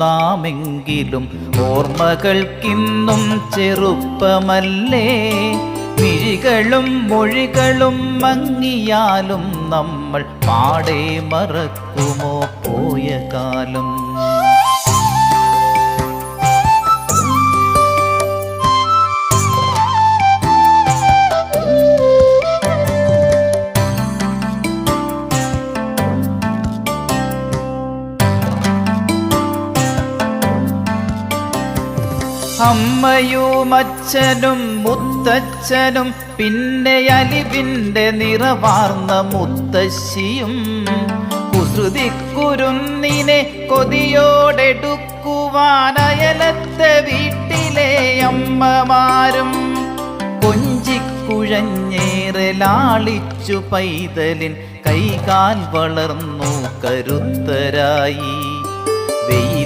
നാമെങ്കിലും ഓർമ്മകൾക്കിന്നും ചെറുപ്പമല്ലേ. മിഴികളും മൊഴികളും മങ്ങിയാലും നമ്മൾ പാടെ മറക്കുമോ പോയ കാലം. അമ്മയും അച്ഛനും മുത്തച്ഛനും പിന്നെ അലിവിൻ്റെ നിറവാർന്ന മുത്തശ്ശിയും കുസൃതിക്കുരുന്നിനെ കൊതിയോടെടുക്കുവാൻ അയലത്തെ വീട്ടിലെ അമ്മമാരും കൊഞ്ചിക്കുഴഞ്ഞേറെ ലാളിച്ചു പൈതലിൻ കൈകാൽ വളർന്നു കരുത്തരായി. വെയിൽ